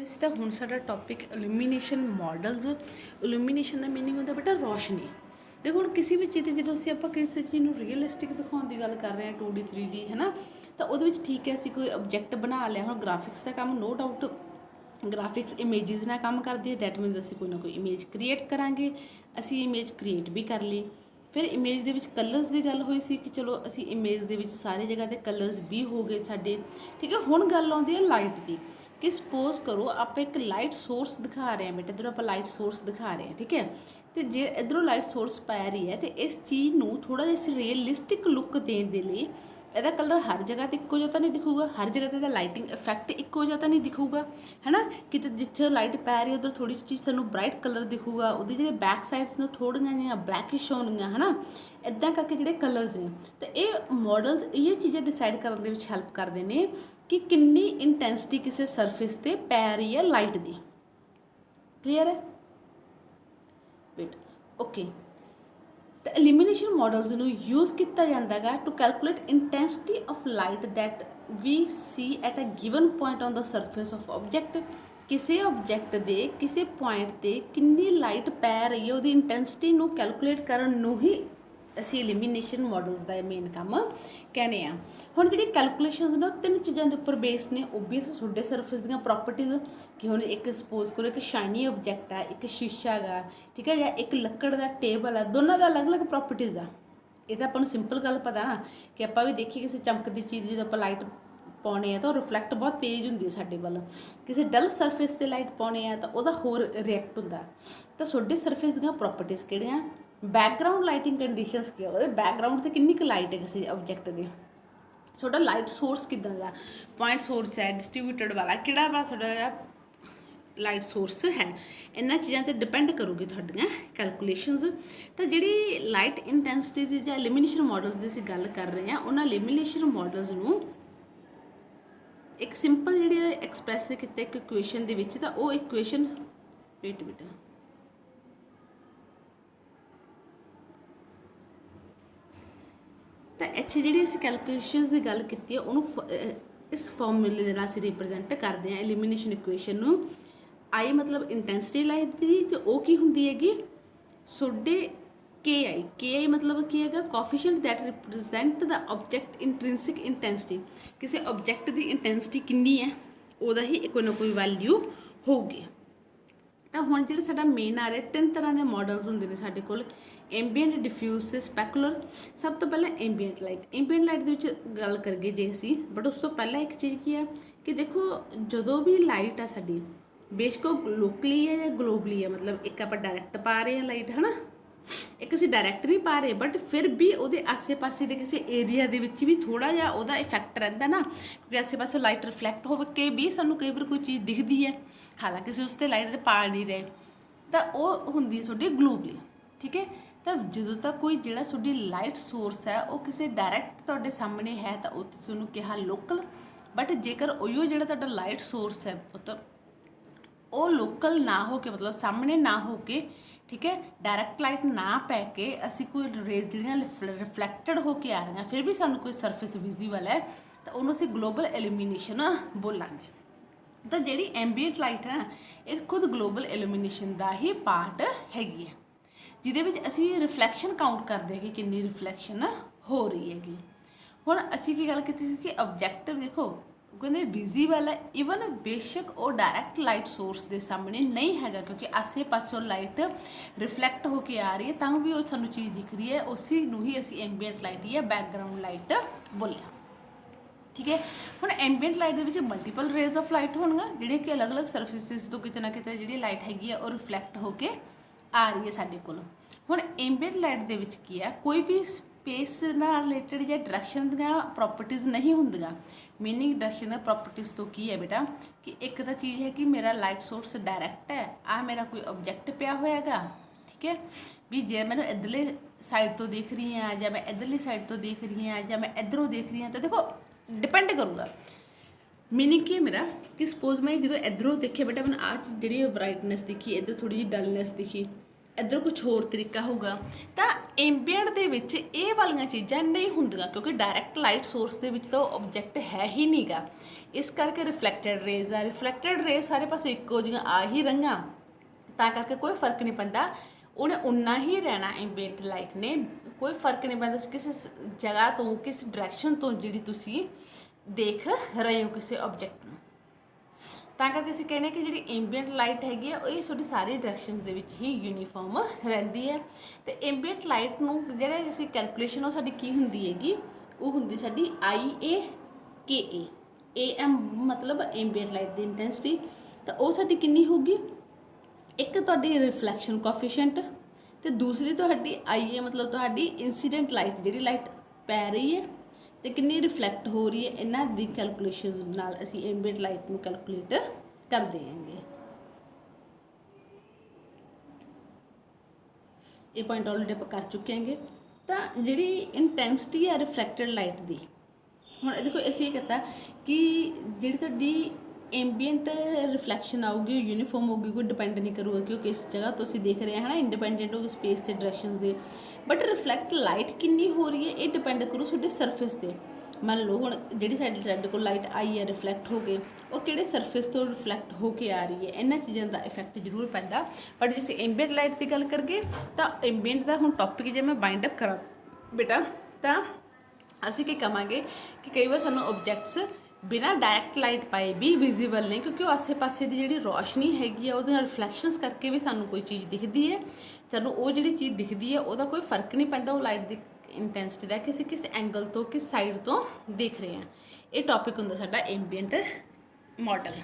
वैसे तो हुण साडा टॉपिक इल्यूमीनेशन मॉडल्स। इल्यूमीनेशन का मीनिंग होंदा बेटा रोशनी। देखो हुण किसी भी चीज़ जो असीं आपां किसी चीज़ नूं रियलिस्टिक दिखाउण दी गल कर रहे हैं 2D 3D है ना, तो उहदे विच ठीक है असीं कोई ऑब्जैक्ट बना लिया। हुण ग्राफिक्स का काम नो डाउट ग्राफिक्स इमेजिज नाल काम करदी है। दैट मीनस असीं कोई ना कोई इमेज क्रिएट करांगे। असीं इमेज क्रिएट भी कर ली। फिर इमेज दे विच कलर्स की गल हुई सी कि चलो असी इमेज दे विच सारी जगह ते कलर्स भी हो गए साडे। ठीक है, हुण गल आउंदी है लाइट की कि सपोज करो आप एक लाइट सोर्स दिखा रहे हैं बेटा, इधरों आप लाइट सोर्स दिखा रहे हैं। ठीक है, तो जे इधरों लाइट सोर्स पै रही है तो इस चीज़ नूं थोड़ा जिहा रियलिस्टिक लुक देने के लिए ਇਹਦਾ कलर हर जगह तो इक्को जिहा तो नहीं दिखूगा, हर जगह तो लाइटिंग इफैक्ट इक्को जिहा तो नहीं दिखूगा, है ना। किते जिथे लाइट पै रही उधर थोड़ी चीज़ सानू ब्राइट कलर दिखूगा, उहदी जिहड़े बैक साइड्स ने थोड़ियां जिहियां ब्लैकिश होणगीਆਂ, है ना। इदां करके जिहड़े कलर्स ने तो ये मॉडल्स ये चीज़ां डिसाइड करन दे विच हैल्प करदे ने कि किन्नी इंटैंसिटी किसी सरफेस ते पै रही है लाइट दी। क्लीयर है वेट ओके। तो इल्यूमीनेशन मॉडल्स नूं यूज़ किया जाता है to calculate intensity of light that we see at a given point on the surface of object. किसी ऑब्जैक्ट के किसी पॉइंट पर कितनी लाइट पै रही है उसकी इंटेंसिटी नूं कैलकुलेट करन नूं ही असी इल्यूमीनेशन मॉडल्स का मेन काम कहने आ। हुण जिहड़ी कैलकुलेशनस ने तीन चीज़ों के उपर बेस्ड ने। ओबीअस तुहाडे सरफेस दी प्रॉपर्टीज़ कि हुण एक सपोज करो एक शाइनी ऑब्जैक्ट है, एक शीशा गा, ठीक है, या एक लक्कड़ का टेबल है, दोनों का अलग अलग प्रॉपर्टीज़ आ। ये तो अपन सिंपल गल पता ना कि आप भी देखिए किसी चमकती चीज़ जो आप लाइट पाने हैं तो रिफ्लैक्ट बहुत तेज़ होंगी साडे वल। किसी डल सरफेस से लाइट पाने हैं तो वह होर रिएक्ट होंदा। तो तुहाडे सरफेस दी प्रॉपर्टीज़ किहड़ियां, बैकग्राउंड लाइटिंग कंडीशनस क्या होवे, बैकग्राउंड से कितनी लाइट है किसी ऑब्जैक्ट की, थोड़ा लाइट सोर्स किदां दा, पॉइंट सोर्स है, डिस्ट्रीब्यूटेड वाला किहड़ा वाला थोड़ा लाइट सोर्स है। इन्हां चीज़ों पर डिपेंड करूगी थोड़ियां कैलकुलेशनस। तो जिहड़ी लाइट इंटेंसिटी की जां इल्यूमीनेशन मॉडल्स की असीं गल कर रहे हैं उन्हां इल्यूमीनेशन मॉडल्स नूं एक सिंपल जी एक्सप्रैस किया एक इक्वेशन दे विच, तां वो इक्वेशन वेट बेटा तो इत्थे जिहड़ी असीं कैलकुलेशनस की गल की है उन्होंने इस फॉर्मूले दे नाल असीं रिप्रजेंट करते हैं इल्यूमीनेशन इक्वेशन नूं। आई मतलब इंटेंसिटी लाइट की, तो वो की हुंदी हैगी सोडे के आई मतलब की है coefficient that represent the object intrinsic intensity. किसी ऑब्जैक्ट की इंटेंसिटी कितनी है वह ही कोई ना कोई वैल्यू होगी। तो हुण जिहड़ा साडा मेन आ रहा तीन तरह के मॉडल्स होंदे ने साडे कोल, एंबीएंट, डिफ्यूज ते स्पैकुलर। सब तो पहले एंबीएंट लाइट दे विच गल करगे जे असीं, बट उस तो पहला एक चीज़ की है कि देखो जदों भी लाइट आ साडी बेशक लोकली है या ग्लोबली है, मतलब एक आप डायरैक्ट पा रहे हैं लाइट, है ना, एक असीं डायरैक्ट नहीं पा रहे, बट फिर भी वो आसे पासे के किसी एरिया के विच भी थोड़ा जिहा उहदा इफैक्ट रहिंदा ना, क्योंकि आसे पासे लाइट रिफ्लैक्ट हो के भी सानूं कई बार कोई चीज़ दिखती है, हालांकि असीं उस ते लाइट पा नहीं रहे, तो वह हुंदी तुहाडी ग्लोबली। ठीक है, तो जदों तक कोई जिहड़ा तुहाडी लाइट सोर्स है वो किसी डायरैक्ट तुहाडे सामने है तो उहनूं कहा लोकल। बट जेकर उहिओ जिहड़ा तुहाडा लाइट सोर्स है पुत्त वो लोकल ना हो के, मतलब सामने ना हो के, ठीक है, डायरैक्ट लाइट ना पै के असी कोई रेज जिहड़ियां रिफ्लैक्टड होके आ रही फिर भी सानूं कोई सरफेस विजिबल है तो उन्होंने असीं ग्लोबल इल्यूमीनेशन बोलांगे। तो जिहड़ी एंबीएंट लाइट है ये खुद ग्लोबल इल्यूमीनेशन का ही पार्ट हैगी है, जिहदे विच असीं रिफ्लैक्शन काउंट करते हैं कि कितनी रिफ्लैक्शन हो रही हैगी। हुण असीं की गल कीती सी कि ऑब्जैक्टिव देखो कहते विजिबल है, ईवन बेशक वो डायरैक्ट लाइट सोर्स के सामने नहीं हैगा, क्योंकि आसे पासों लाइट रिफ्लैक्ट होके आ रही है तां भी वो सानूं चीज़ दिख रही है, उसी नूं ही असीं एंबीएंट लाइट या बैकग्राउंड लाइट बोलिया। ठीक है, हुण एंबीएंट लाइट दे विच मल्टीपल रेज ऑफ लाइट होणगा जिहड़े कि अलग अलग सरफेसिस तो किते ना किते जिहड़ी लाइट हैगी है वो रिफ्लैक्ट होके आ रही है साडे कोल। हुण एंबीएंट लाइट दे विच की है कोई भी स्पेस नाल रिलेटेड या डायरैक्शन दीआं प्रॉपर्टीज़ नहीं होंदियां। मीनिंग डायरैक्शन प्रॉपर्टीज़ तो की है बेटा कि एक तो चीज़ है कि मेरा लाइट सोर्स डायरैक्ट है, आ मेरा कोई ऑब्जैक्ट पिया होएगा, ठीक है, भी जे मैं इधरले साइड तो देख रही हाँ या मैं इधरली साइड तो देख रही हाँ या मैं इधरों देख रही हाँ, तो देखो डिपेंड करूँगा। मीनिंग की है मेरा कि सपोज मैं जो इधरों देखे बेटा मैंने आज जी ब्राइटनेस दिखी, इधर थोड़ी जी डलनेस दिखी, ਇੱਧਰ ਕੁਛ ਹੋਰ ਤਰੀਕਾ ਹੋਊਗਾ। ਤਾਂ ਐਂਬੀਐਂਟ ਦੇ ਵਿੱਚ ਇਹ ਵਾਲੀਆਂ ਚੀਜ਼ਾਂ ਨਹੀਂ ਹੁੰਦੀਆਂ, ਕਿਉਂਕਿ ਡਾਇਰੈਕਟ ਲਾਈਟ ਸੋਰਸ ਦੇ ਵਿੱਚ ਤਾਂ ਉਹ ਆਬਜੈਕਟ ਹੈ ਹੀ ਨਹੀਂਗਾ। ਇਸ ਕਰਕੇ ਰਿਫਲੈਕਟਡ ਰੇਜ਼ ਆ, ਰਿਫਲੈਕਟਡ ਰੇਜ਼ ਸਾਰੇ ਪਾਸੇ ਇੱਕੋ ਜਿਹੀਆਂ ਆ ਹੀ ਰਹੀਆਂ, ਤਾਂ ਕਰਕੇ ਕੋਈ ਫਰਕ ਨਹੀਂ ਪੈਂਦਾ, ਉਹਨੇ ਉਨਾ ਹੀ ਰਹਿਣਾ। ਐਂਬੀਐਂਟ ਲਾਈਟ ਨੇ ਕੋਈ ਫਰਕ ਨਹੀਂ ਪੈਂਦਾ ਕਿਸ ਜਗ੍ਹਾ ਤੋਂ, ਕਿਸ ਡਾਇਰੈਕਸ਼ਨ ਤੋਂ ਜਿਹੜੀ ਤੁਸੀਂ ਦੇਖ ਰਹੇ ਹੋ ਕਿਸੇ ਆਬਜੈਕਟ ਨੂੰ। ਤਾਂ ਕਰਕੇ ਅਸੀਂ ਕਹਿੰਦੇ ਕਿ ਜਿਹੜੀ ਐਂਬੀਐਂਟ ਲਾਈਟ ਹੈਗੀ ਆ ਇਹ ਤੁਹਾਡੀ ਸਾਰੀ ਡਾਇਰੈਕਸ਼ਨਸ ਦੇ ਵਿੱਚ ਹੀ ਯੂਨੀਫਾਰਮ ਰਹਿੰਦੀ ਹੈ। ਤੇ ਐਂਬੀਐਂਟ ਲਾਈਟ ਨੂੰ ਜਿਹੜੇ ਅਸੀਂ ਕੈਲਕੂਲੇਸ਼ਨ ਉਹ ਸਾਡੀ ਕੀ ਹੁੰਦੀ ਹੈਗੀ, ਉਹ ਹੁੰਦੀ ਸਾਡੀ IAKA। AM ਮਤਲਬ ਐਂਬੀਐਂਟ ਲਾਈਟ ਦੀ ਇੰਟੈਂਸਿਟੀ। ਤਾਂ ਉਹ ਸਾਡੀ ਕਿੰਨੀ ਹੋਊਗੀ, ਇੱਕ ਤੁਹਾਡੀ ਰਿਫਲੈਕਸ਼ਨ ਕੋਐਫੀਸ਼ੀਐਂਟ, ਤੇ ਦੂਸਰੀ ਤੁਹਾਡੀ IA ਮਤਲਬ ਤੁਹਾਡੀ ਇੰਸੀਡੈਂਟ ਲਾਈਟ, ਜਿਹੜੀ ਲਾਈਟ ਪੈ ਰਹੀ ਹੈ ਤੇ ਕਿੰਨੀ ਰਿਫਲੈਕਟ ਹੋ ਰਹੀ ਹੈ। ਇਹਨਾਂ ਦੀ ਕੈਲਕੂਲੇਸ਼ਨਸ ਨਾਲ ਅਸੀਂ ਐਂਬੀਐਂਟ ਲਾਈਟ ਨੂੰ ਕੈਲਕੂਲੇਟ ਕਰਦੇ ਹਾਂਗੇ। ਇਹ ਪੁਆਇੰਟ ਆਲਰੇਡੀ ਆਪਾਂ ਕਰ ਚੁੱਕੇ ਹਾਂਗੇ। ਤਾਂ ਜਿਹੜੀ ਇੰਟੈਂਸਿਟੀ ਹੈ ਰਿਫਲੈਕਟਡ ਲਾਈਟ ਦੀ, ਹੁਣ ਦੇਖੋ ਅਸੀਂ ਇਹ ਕਹਤਾ ਕਿ ਜਿਹੜੀ ਤੁਹਾਡੀ ਐਂਬੀਐਂਟ ਰਿਫਲੈਕਸ਼ਨ ਆਊਗੀ ਉਹ ਯੂਨੀਫਾਰਮ ਹੋਊਗੀ, ਕੋਈ ਡਿਪੈਂਡ ਨਹੀਂ ਕਰੂਗਾ ਕਿ ਉਹ ਕਿਸ ਜਗ੍ਹਾ ਤੋਂ ਅਸੀਂ ਦੇਖ ਰਹੇ ਹਾਂ, ਹੈ ਨਾ, ਇੰਡੀਪੈਂਡੈਂਟ ਹੋਊਗੀ ਸਪੇਸ ਤੇ ਡਾਇਰੈਕਸ਼ਨਸ ਦੇ। ਬਟ ਰਿਫਲੈਕਟ ਲਾਈਟ ਕਿੰਨੀ ਹੋ ਰਹੀ ਹੈ ਇਹ ਡਿਪੈਂਡ ਕਰੂ ਤੁਹਾਡੇ ਸਰਫੇਸ 'ਤੇ। ਮੰਨ ਲਓ ਹੁਣ ਜਿਹੜੀ ਸਾਡੇ ਕੋਲ ਲਾਈਟ ਆਈ ਹੈ ਰਿਫਲੈਕਟ ਹੋ ਕੇ, ਉਹ ਕਿਹੜੇ ਸਰਫੇਸ ਤੋਂ ਰਿਫਲੈਕਟ ਹੋ ਕੇ ਆ ਰਹੀ ਹੈ, ਇਹਨਾਂ ਚੀਜ਼ਾਂ ਦਾ ਇਫੈਕਟ ਜ਼ਰੂਰ ਪੈਂਦਾ। ਬਟ ਜੇ ਅਸੀਂ ਐਂਬੀਐਂਟ ਲਾਈਟ ਦੀ ਗੱਲ ਕਰੀਏ ਤਾਂ ਐਂਬੀਐਂਟ ਦਾ ਹੁਣ ਟੌਪਿਕ ਜੇ ਮੈਂ ਬਾਈਂਡ ਅਪ ਕਰਾਂ ਬੇਟਾ, ਤਾਂ ਅਸੀਂ ਕੀ ਕਵਾਂਗੇ ਕਿ ਕਈ ਵਾਰ ਸਾਨੂੰ ਆਬਜੈਕਟਸ ਬਿਨਾਂ ਡਾਇਰੈਕਟ ਲਾਈਟ ਪਾਏ ਵੀ ਵਿਜ਼ੀਬਲ ਨੇ, ਕਿਉਂਕਿ ਉਹ ਆਸੇ ਪਾਸੇ ਦੀ ਜਿਹੜੀ ਰੋਸ਼ਨੀ ਹੈਗੀ ਆ ਉਹਦੀਆਂ ਰਿਫਲੈਕਸ਼ਨਸ ਕਰਕੇ ਵੀ ਸਾਨੂੰ ਕੋਈ ਚੀਜ਼ ਦਿਖਦੀ ਹੈ। ਸਾਨੂੰ ਉਹ ਜਿਹੜੀ ਚੀਜ਼ ਦਿਖਦੀ ਹੈ ਉਹਦਾ ਕੋਈ ਫਰਕ ਨਹੀਂ ਪੈਂਦਾ ਉਹ ਲਾਈਟ ਦੀ ਇੰਟੈਂਸਿਟੀ ਦਾ, ਕਿ ਅਸੀਂ ਕਿਸ ਐਂਗਲ ਤੋਂ ਕਿਸ ਸਾਈਡ ਤੋਂ ਦੇਖ ਰਹੇ ਹਾਂ। ਇਹ ਟੌਪਿਕ ਹੁੰਦਾ ਸਾਡਾ ਐਂਬੀਐਂਟ ਮਾਡਲ।